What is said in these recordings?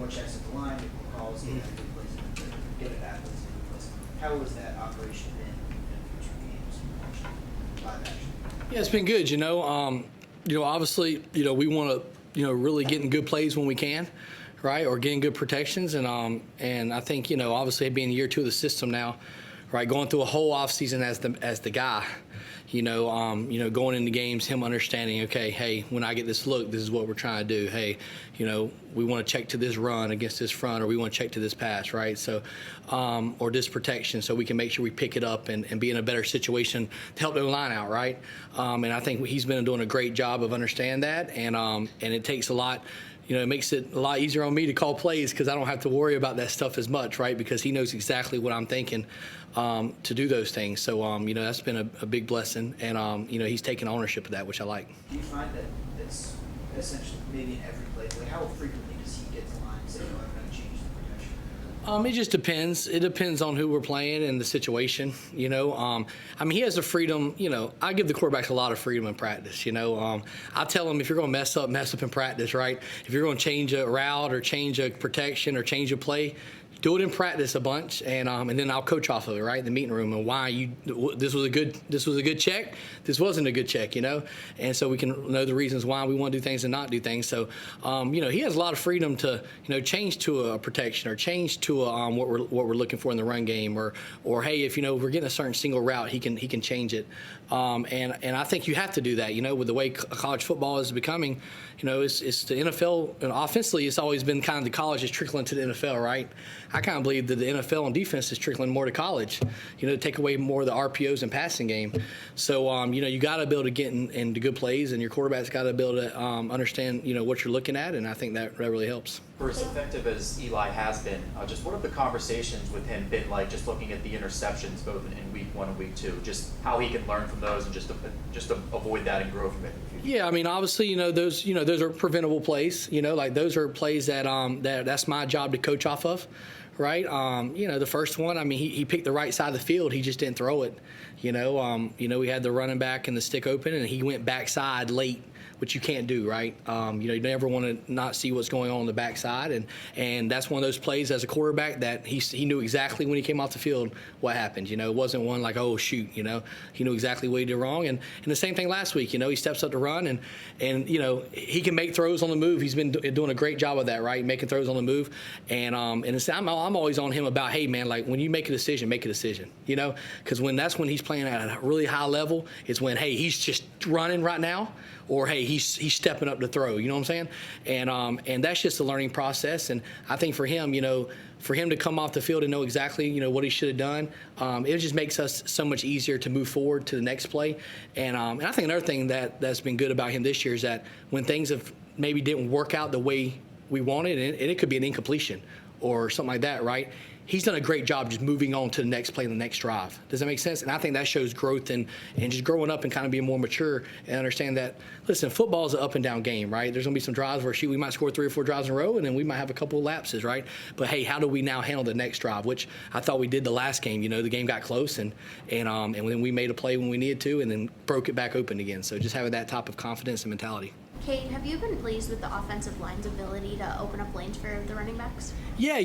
more checks at the line, get more calls, get a good place, get it back, place, good place. How has that operation been in future games, live action? Yeah, it's been good. Obviously, we want to, really getting good plays when we can, right, or getting good protections, and I think, obviously being year 2 of the system now, right, going through a whole off season as the guy, going into games, him understanding, okay, hey, when I get this look, this is what we're trying to do. Hey, we want to check to this run against this front, or we want to check to this pass, right? So, or this protection, so we can make sure we pick it up and be in a better situation to help the line out, right? And I think he's been doing a great job of understanding that, and it takes a lot. It makes it a lot easier on me to call plays because I don't have to worry about that stuff as much, right? Because he knows exactly what I'm thinking to do those things. So, that's been a big blessing, and he's taken ownership of that, which I like. Do you find that it's essentially maybe in every play? Like, how frequently does he get to the line and say, "Oh, I'm going to change the protection"? It just depends. It depends on who we're playing and the situation. He has the freedom. I give the quarterbacks a lot of freedom in practice. I tell them, if you're going to mess up in practice, right? If you're going to change a route or change a protection or change a play, do it in practice a bunch, and then I'll coach off of it, right, in the meeting room, and why this was a good check, this wasn't a good check, and so we can know the reasons why we want to do things and not do things. So, he has a lot of freedom to, change to a protection or change to what we're looking for in the run game, or hey, if we're getting a certain single route, he can change it, and I think you have to do that, with the way college football is becoming. It's the NFL, and offensively, it's always been kind of the college is trickling to the NFL, right? I kind of believe that the NFL on defense is trickling more to college, to take away more of the RPOs and passing game. So, you got to be able to get into good plays, and your quarterback's got to be able to understand, what you're looking at, and I think that really helps. For as effective as Eli has been, just what have the conversations with him been like, just looking at the interceptions both in week 1 and week 2, just how he can learn from those and just to avoid that and grow from it in the future? Yeah, obviously, those are preventable plays, like those are plays that's my job to coach off of. Right, the first one. He picked the right side of the field. He just didn't throw it. We had the running back and the stick open, and he went backside late, which you can't do, right? You never want to not see what's going on the backside, and that's one of those plays as a quarterback that he knew exactly when he came off the field what happened. It wasn't one like, oh shoot, he knew exactly what he did wrong. And the same thing last week. He steps up to run, and he can make throws on the move. He's been doing a great job of that, right? Making throws on the move, and I'm always on him about, hey man, like when you make a decision, because that's when he's playing at a really high level. It's when, hey, he's just running right now, or hey, he's stepping up to throw. You know what I'm saying? And that's just a learning process. And I think for him, for him to come off the field and know exactly, what he should have done, it just makes us so much easier to move forward to the next play. And I think another thing that's been good about him this year is that when things have maybe didn't work out the way we wanted, and it could be an incompletion or something like that, right? He's done a great job just moving on to the next play and the next drive. Does that make sense? And I think that shows growth and just growing up and kind of being more mature and understand that, listen, football is an up and down game, right? There's going to be some drives where, we might score 3 or 4 drives in a row, and then we might have a couple of lapses, right? But, hey, how do we now handle the next drive, which I thought we did the last game. The game got close, and then we made a play when we needed to and then broke it back open again. So just having that type of confidence and mentality. Kade, have you been pleased with the offensive line's ability to open up lanes for the running backs? Yeah, I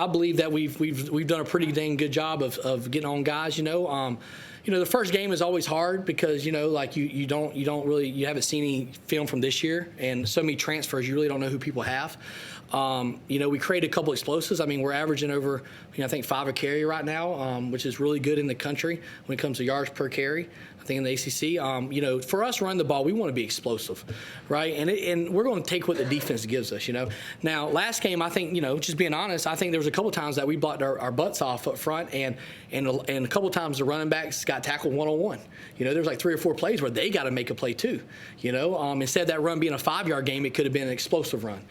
believe that we've done a pretty dang good job of getting on guys. The first game is always hard because you haven't seen any film from this year, and so many transfers, you really don't know who people have. We created a couple explosives. We're averaging over, I think 5 a carry right now, which is really good in the country when it comes to yards per carry. I think in the ACC, for us run the ball, we want to be explosive, right? And we're going to take what the defense gives us, Now, last game, I think, just being honest, I think there was a couple times that we blocked our butts off up front, and a couple times the running backs got tackled one-on-one. There's like 3 or 4 plays where they got to make a play too, Instead of that run being a 5-yard game, it could have been an explosive run,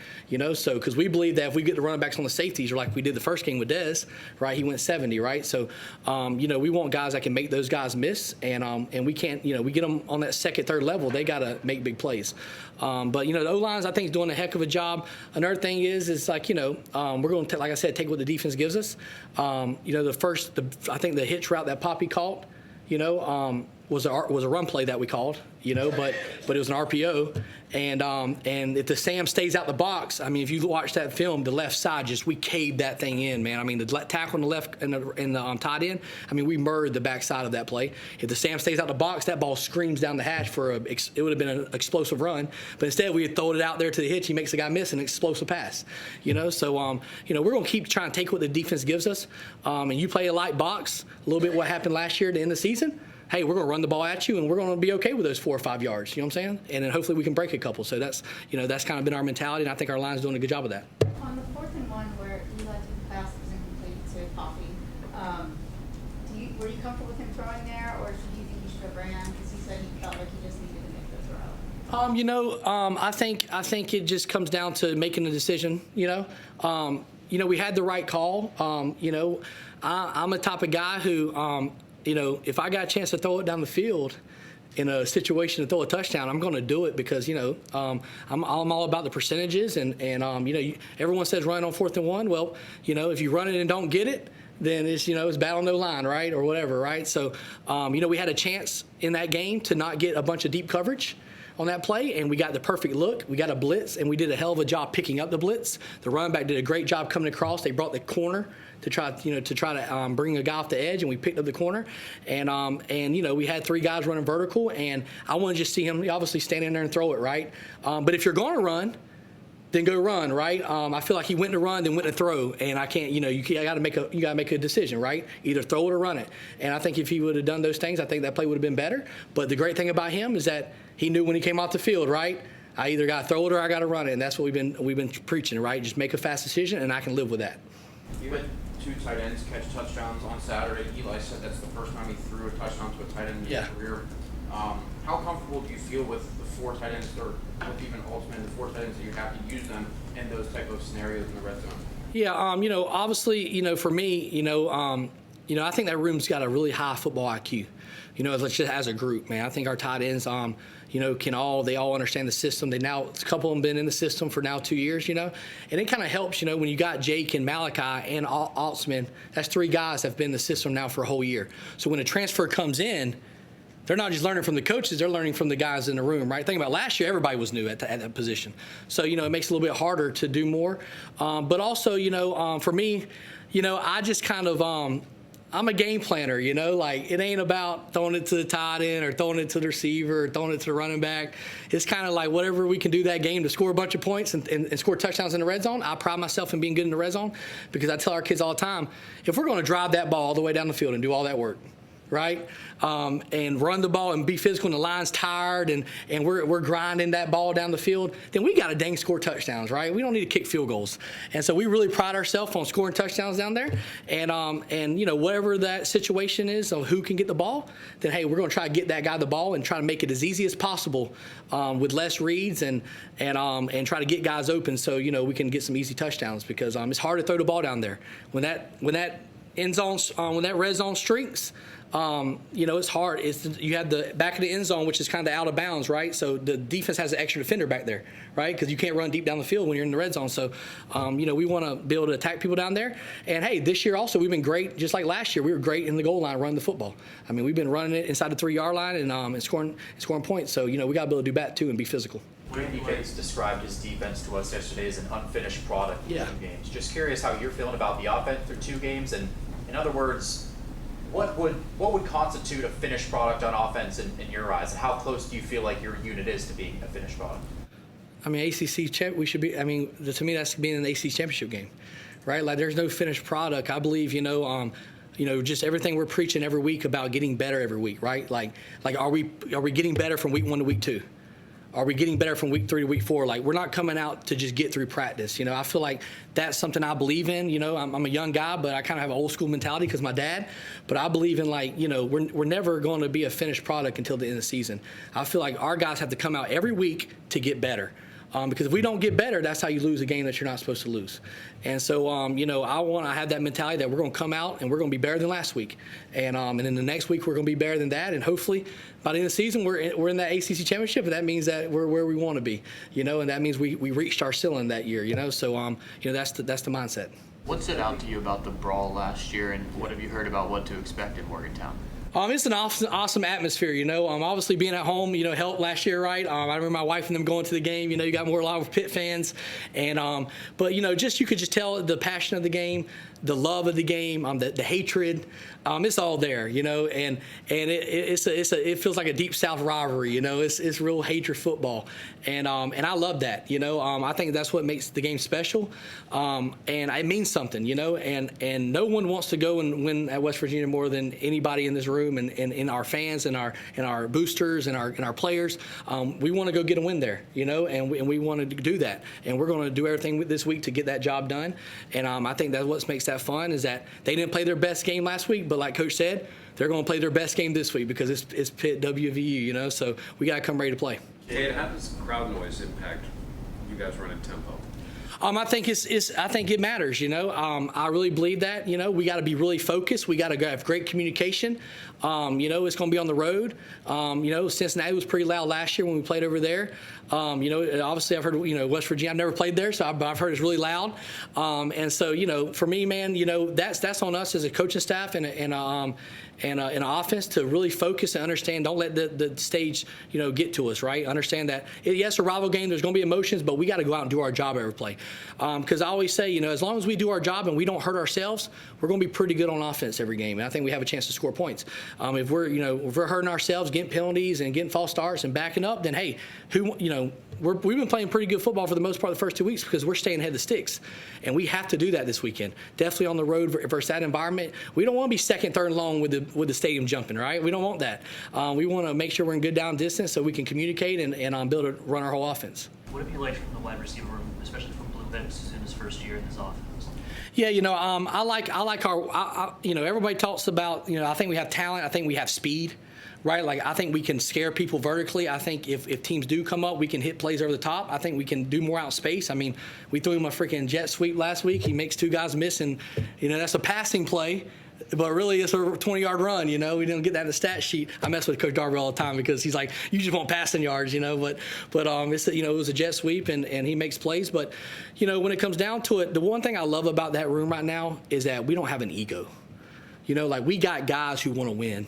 So, because we believe that if we get the running backs on the safeties, or like we did the first game with Dez, right? He went 70, right? So, we want guys that can make those guys miss, and we can't, we get them on that second, third level, they got to make big plays. But, the O-lines, I think, is doing a heck of a job. Another thing is like, we're going to, like I said, take what the defense gives us. I think the hitch route that Poppy caught, was a run play that we called, but it was an RPO. And if the Sam stays out the box, I mean, if you watch that film, the left side we caved that thing in, man. I mean, the tackle on the left and the tight end, I mean, we murdered the backside of that play. If the Sam stays out the box, that ball screams down the hatch it would have been an explosive run. But instead, we had thrown it out there to the hitch. He makes the guy miss an explosive pass, So, we're going to keep trying to take what the defense gives us. And you play a light box, a little bit what happened last year at the end of the season. Hey, we're going to run the ball at you, and we're going to be okay with those 4 or 5 yards. You know what I'm saying? And then hopefully we can break a couple. So that's kind of been our mentality, and I think our line's doing a good job of that. On the 4th and 1 where Eli took the pass that was incomplete to Coffee, were you comfortable with him throwing there, or do you think he should have ran? Because he said he felt like he just needed to make the throw. I think it just comes down to making a decision. We had the right call. I'm the type of guy who. If I got a chance to throw it down the field in a situation to throw a touchdown, I'm going to do it because, I'm all about the percentages. And everyone says run on 4th and 1. Well, if you run it and don't get it, then it's battle no line, right, or whatever, right? So, we had a chance in that game to not get a bunch of deep coverage on that play, and we got the perfect look. We got a blitz, and we did a hell of a job picking up the blitz. The running back did a great job coming across. They brought the corner to try to bring a guy off the edge, and we picked up the corner. And we had 3 guys running vertical, and I want to just see him obviously stand in there and throw it, right? But if you're going to run, then go run, right? I feel like he went to run, then went to throw, and I can't. You got to make a decision, right? Either throw it or run it. And I think if he would have done those things, I think that play would have been better. But the great thing about him is that he knew when he came off the field, right? I either got to throw it or I got to run it, and that's what we've been preaching, right? Just make a fast decision, and I can live with that. You had 2 tight ends catch touchdowns on Saturday. Eli said that's the first time he threw a touchdown to a tight end in his career. How comfortable do you feel with the 4 tight ends, or with even ultimately the 4 tight ends that you have to use them in those type of scenarios in the red zone? Yeah, obviously, for me, I think that room's got a really high football IQ. Just as a group, man. I think our tight ends, they all understand the system. A couple of them been in the system for now 2 years, and it kind of helps, when you got Jake and Malachi and Altsman, that's 3 guys that have been in the system now for a whole year. So when a transfer comes in, they're not just learning from the coaches, they're learning from the guys in the room, right? Think about last year, everybody was new at that position. So, it makes it a little bit harder to do more. But also, for me, I just kind of, I'm a game planner, it ain't about throwing it to the tight end or throwing it to the receiver or throwing it to the running back. It's kind of like whatever we can do that game to score a bunch of points and score touchdowns in the red zone. I pride myself in being good in the red zone because I tell our kids all the time, if we're going to drive that ball all the way down the field and do all that work, right? And run the ball and be physical and the line's tired and we're grinding that ball down the field, then we got to dang score touchdowns, right? We don't need to kick field goals. And so we really pride ourselves on scoring touchdowns down there. And whatever that situation is of who can get the ball, then, hey, we're going to try to get that guy the ball and try to make it as easy as possible with less reads and try to get guys open so, we can get some easy touchdowns because it's hard to throw the ball down there. When that end zone, when that red zone streaks, it's hard. You have the back of the end zone, which is kind of out of bounds, right? So the defense has an extra defender back there, right? Because you can't run deep down the field when you're in the red zone. So, we want to be able to attack people down there. And, hey, this year also we've been great. Just like last year, we were great in the goal line running the football. I mean, we've been running it inside the 3-yard line and scoring points. So, we got to be able to do that, too, and be physical. Randy Bates described his defense to us yesterday as an unfinished product in 2 games. Just curious how you're feeling about the offense through 2 games. And, in other words, what would constitute a finished product on offense in your eyes, and how close do you feel like your unit is to being a finished product? I mean, ACC champ. We should be. I mean, to me, that's being an ACC championship game, right? Like, there's no finished product. I believe, just everything we're preaching every week about getting better every week, right? Like, are we getting better from week 1 to week 2? Are we getting better from week 3 to week 4? Like, we're not coming out to just get through practice. I feel like that's something I believe in. I'm a young guy, but I kind of have an old school mentality because my dad. But I believe in, we're never going to be a finished product until the end of the season. I feel like our guys have to come out every week to get better. Because if we don't get better, that's how you lose a game that you're not supposed to lose. And so, I have that mentality that we're going to come out and we're going to be better than last week. And then the next week we're going to be better than that. And hopefully by the end of the season we're in that ACC championship, and that means that we're where we want to be. And that means we reached our ceiling that year. So that's the mindset. What stood out to you about the brawl last year, and what have you heard about what to expect in Morgantown? It's an awesome atmosphere, obviously being at home, helped last year, right? I remember my wife and them going to the game. You got more live with Pitt fans, and but you could just tell the passion of the game, the love of the game, the hatred. It's all there, and it feels like a deep South rivalry. It's real hatred football, and I love that. I think that's what makes the game special, and it means something. And no one wants to go and win at West Virginia more than anybody in this room, and our fans and our boosters and our players. We want to go get a win there, and we want to do that, and we're going to do everything this week to get that job done. And I think that's what makes that fun, is that they didn't play their best game last week, but like Coach said, they're going to play their best game this week because it's Pitt WVU, so we got to come ready to play. Kade, how does crowd noise impact you guys running tempo? I think I think it matters. I really believe that. We got to be really focused. We got to have great communication. It's going to be on the road. Cincinnati was pretty loud last year when we played over there. Obviously I've heard West Virginia. I've never played there, so I've heard it's really loud. And so for me, man, that's on us as a coaching staff and an offense to really focus and understand. Don't let the stage get to us, right? Understand that yes, a rival game. There's going to be emotions, but we got to go out and do our job every play. Because I always say, as long as we do our job and we don't hurt ourselves, we're going to be pretty good on offense every game. And I think we have a chance to score points. If we're hurting ourselves, getting penalties and getting false starts and backing up, then hey, we've been playing pretty good football for the most part the first 2 weeks because we're staying ahead of the sticks, and we have to do that this weekend. Definitely on the road versus that environment. We don't want to be second, third, and long with the stadium jumping, right? We don't want that. We want to make sure we're in good down distance so we can communicate and be able to run our whole offense. What have you liked from the wide receiver room, especially from Blue Vince in his first year in this offense? Yeah, I like our. Everybody talks about. I think we have talent. I think we have speed. Right, like I think we can scare people vertically. I think if teams do come up, we can hit plays over the top. I think we can do more out in space. I mean, we threw him a freaking jet sweep last week. He makes 2 guys miss, and that's a passing play, but really it's a 20-yard run. We didn't get that in the stat sheet. I mess with Coach Darby all the time because he's like, you just want passing yards, but it's it was a jet sweep and he makes plays. But when it comes down to it, the one thing I love about that room right now is that we don't have an ego. We got guys who want to win.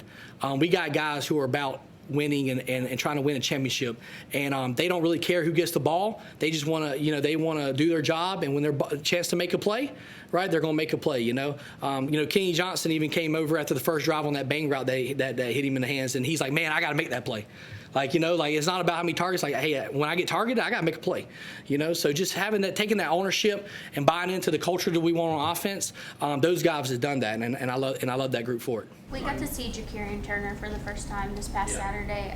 We got guys who are about winning and trying to win a championship, and they don't really care who gets the ball. They just want to, they want to do their job, and when there's a chance to make a play, right, they're going to make a play. Kenny Johnson even came over after the first drive on that bang route that hit him in the hands, and he's like, man, I got to make that play. It's not about how many targets. Like, hey, when I get targeted, I got to make a play. So just taking that ownership and buying into the culture that we want on offense, those guys have done that, and I love that group for it. We got to see Jakarian Turner for the first time this past Saturday.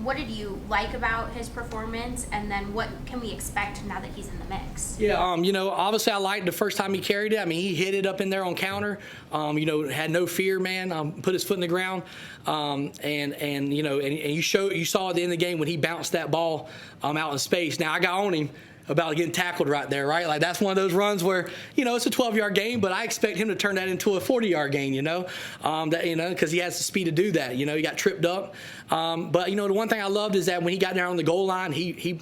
What did you like about his performance, and then what can we expect now that he's in the mix? Yeah, obviously I liked the first time he carried it. I mean, he hit it up in there on counter. Had no fear, man. Put his foot in the ground, and you saw at the end of the game when he bounced that ball out in space. Now I got on him about getting tackled right there, right? Like that's one of those runs where, it's a 12-yard gain, but I expect him to turn that into a 40-yard gain, because he has the speed to do that. He got tripped up. But the one thing I loved is that when he got down on the goal line, he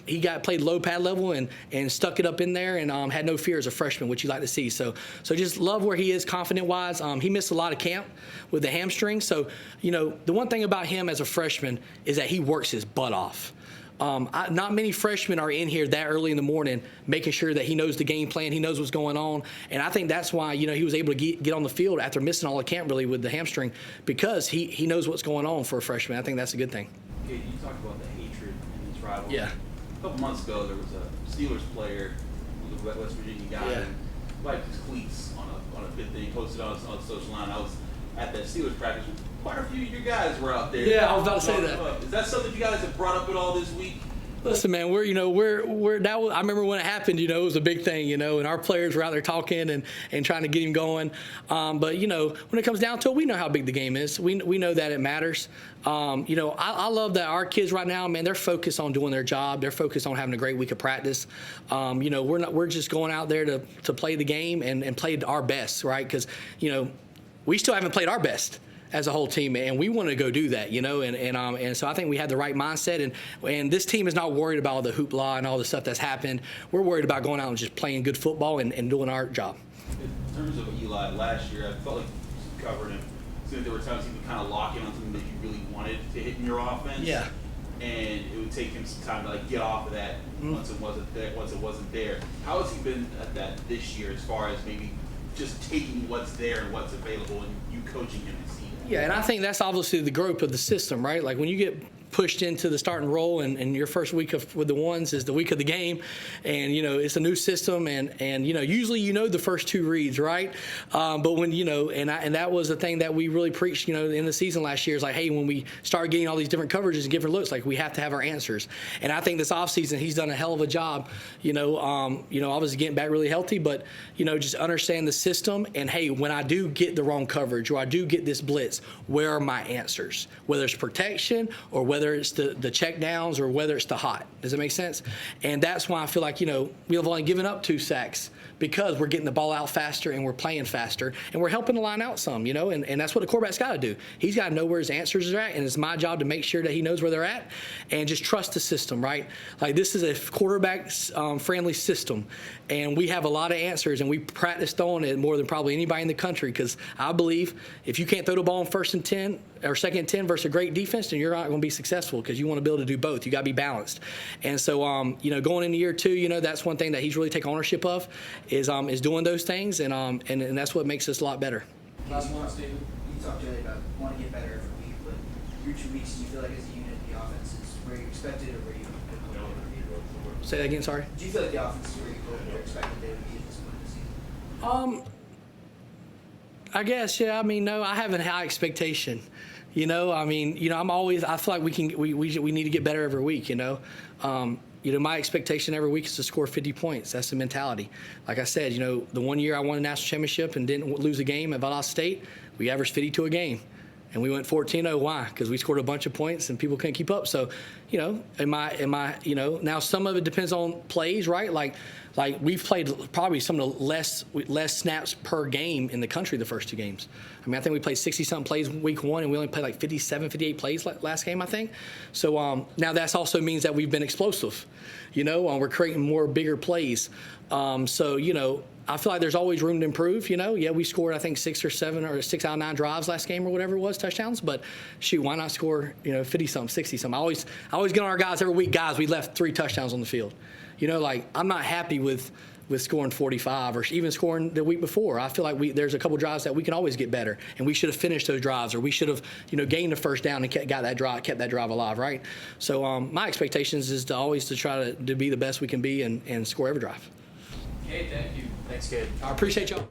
played low pad level and stuck it up in there and had no fear as a freshman, which you like to see. So just love where he is confident-wise. He missed a lot of camp with the hamstring. So, the one thing about him as a freshman is that he works his butt off. Not many freshmen are in here that early in the morning making sure that he knows the game plan, he knows what's going on, and I think that's why he was able to get on the field after missing all the camp really with the hamstring, because he knows what's going on for a freshman. I think that's a good thing. Okay, you talked about the hatred in this rivalry. Yeah. A couple months ago, there was a Steelers player who was a West Virginia guy and wiped his cleats on a bit that he posted on social line. I was at that Steelers practice. Quite a few of your guys were out there. Yeah, I was about to say that. Is that something you guys have brought up at all this week? Listen, man, I remember when it happened, it was a big thing, and our players were out there talking and trying to get him going. But, when it comes down to it, we know how big the game is. We know that it matters. I love that our kids right now, man, they're focused on doing their job. They're focused on having a great week of practice. We're just going out there to play the game and play our best, right? Because, we still haven't played our best as a whole team, and we want to go do that, and so I think we had the right mindset, and this team is not worried about all the hoopla and all the stuff that's happened. We're worried about going out and just playing good football and doing our job. In terms of Eli, last year, I felt like you covered him So there were times he would kind of lock in on something that you really wanted to hit in your offense. Yeah. And it would take him some time to like get off of that once it wasn't there. How has he been at that this year, as far as maybe just taking what's there and what's available, and you coaching him to see that? Yeah, and I think that's obviously the growth of the system, right? Like when you get pushed into the starting role, and your first week with the ones is the week of the game, and it's a new system, and usually the first two reads, right? But when and that was the thing that we really preached in the season last year, is like, hey, when we start getting all these different coverages and different looks, like we have to have our answers. And I think this offseason he's done a hell of a job, obviously getting back really healthy, but just understand the system, and hey, when I do get the wrong coverage or I do get this blitz, where are my answers? Whether it's protection or whether it's the check downs or whether it's the hot. Does it make sense? And that's why I feel like, we have only given up 2 sacks, because we're getting the ball out faster and we're playing faster and we're helping the line out some, and that's what the quarterback's got to do. He's got to know where his answers are at, and it's my job to make sure that he knows where they're at and just trust the system, right? Like this is a quarterback friendly system, and we have a lot of answers, and we practice throwing it more than probably anybody in the country, because I believe if you can't throw the ball on 1st and 10 or 2nd and 10 versus a great defense, then you're not going to be successful, because you want to be able to do both. You got to be balanced. And so, going into year 2, that's one thing that he's really taken ownership of, is doing those things, and that's what makes us a lot better. Last one, Stephen. You talked earlier about want to get better every week, but through 2 weeks, do you feel like as a unit, the offense is where you expected, or where you hoped? Say that again, sorry. Do you feel like the offense is where you hoped or expected they would be at this point in the season? I guess, yeah. I mean, no, I have a high expectation. I feel like we need to get better every week. My expectation every week is to score 50 points. That's the mentality. Like I said, the one year I won a national championship and didn't lose a game at Valdosta State, we averaged 52 a game. And we went 14-0. Why? Because we scored a bunch of points and people couldn't keep up. So, now some of it depends on plays, right? Like we've played probably some of the less snaps per game in the country the first 2 games. I think we played 60-something plays week 1, and we only played like 57, 58 plays last game, I think. So now that also means that we've been explosive. We're creating more bigger plays. I feel like there's always room to improve. Yeah, we scored, I think, 6 or 7 or 6 out of 9 drives last game or whatever it was, touchdowns. But shoot, why not score 50-something, 60-something? I always get on our guys every week. Guys, we left 3 touchdowns on the field. I'm not happy with scoring 45 or even scoring the week before. I feel like there's a couple drives that we can always get better, and we should have finished those drives, or we should have gained the first down and kept that drive alive, right? So my expectations is to try to be the best we can be and score every drive. Okay, thank you. Thanks, Kade. I appreciate y'all.